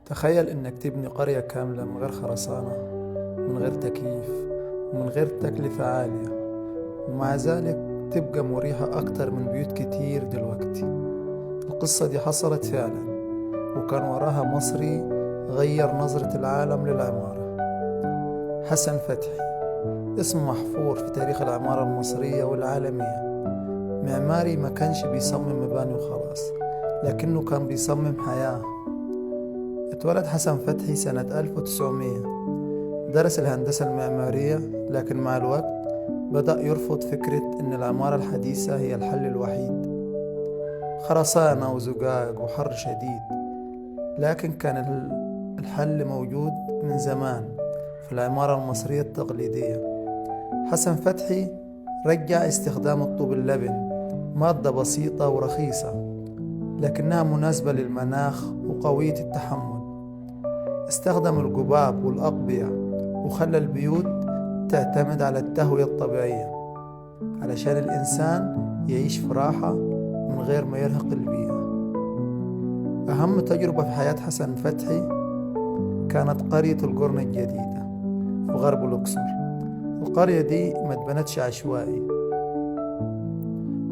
تخيل إنك تبني قرية كاملة من غير خرسانة، من غير تكييف، ومن غير تكلفة عالية، ومع ذلك تبقى مريحة أكتر من بيوت كتير دلوقتي. القصة دي حصلت فعلا، وكان وراها مصري غير نظرة العالم للعمارة. حسن فتحي، اسم محفور في تاريخ العمارة المصرية والعالمية. معماري ما كانش بيصمم مباني وخلاص، لكنه كان بيصمم حياة. اتولد حسن فتحي سنة 1900. درس الهندسة المعمارية، لكن مع الوقت بدأ يرفض فكرة إن العمارة الحديثة هي الحل الوحيد. خرسانة وزجاج وحر شديد، لكن كان الحل موجود من زمان في العمارة المصرية التقليدية. حسن فتحي رجع استخدام الطوب اللبن، مادة بسيطة ورخيصة لكنها مناسبة للمناخ وقوية التحمل. استخدم الجباب والأقبية، وخلى البيوت تعتمد على التهوية الطبيعية علشان الإنسان يعيش في راحة من غير ما يرهق البيئة. أهم تجربة في حياة حسن فتحي كانت قرية القرن الجديدة في غرب الأقصر. القرية دي ما اتبنتش عشوائي،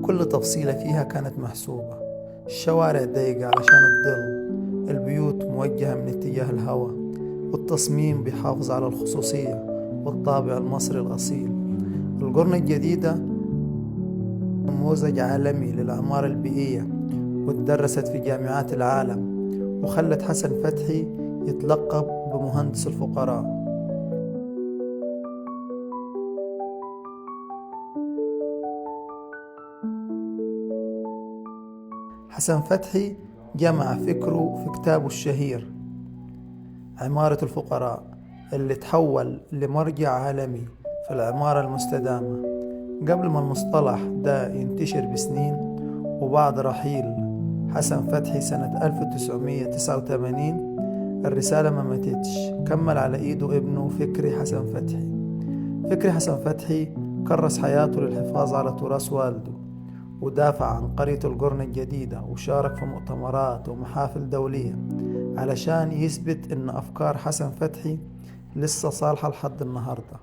كل تفصيلة فيها كانت محسوبة. الشوارع ضيقة علشان الظل، البيوت موجهة من اتجاه الهواء، والتصميم بيحافظ على الخصوصية والطابع المصري الأصيل. القرن الجديدة نموذج عالمي للعمارة البيئية، وتدرست في جامعات العالم، وخلت حسن فتحي يتلقب بمهندس الفقراء. حسن فتحي جمع فكره في كتابه الشهير عمارة الفقراء، اللي تحول لمرجع عالمي في العمارة المستدامة. قبل ما المصطلح ده ينتشر بسنين، وبعد رحيل حسن فتحي سنة 1989 الرسالة ما ماتتش. كمل على ايده ابنه فكري حسن فتحي. فكري حسن فتحي كرس حياته للحفاظ على تراث والده، ودافع عن قرية القرن الجديدة، وشارك في مؤتمرات ومحافل دولية علشان يثبت إن أفكار حسن فتحي لسه صالحة لحد النهاردة.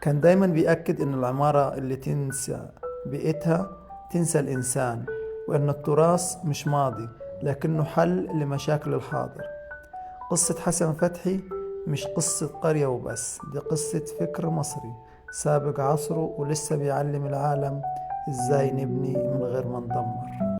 كان دايما بيأكد إن العمارة اللي تنسى بيئتها تنسى الإنسان، وإن التراث مش ماضي لكنه حل لمشاكل الحاضر. قصة حسن فتحي مش قصة قرية وبس، دي قصة فكر مصري سابق عصره ولسه بيعلم العالم إزاي نبني من غير ما ندمر.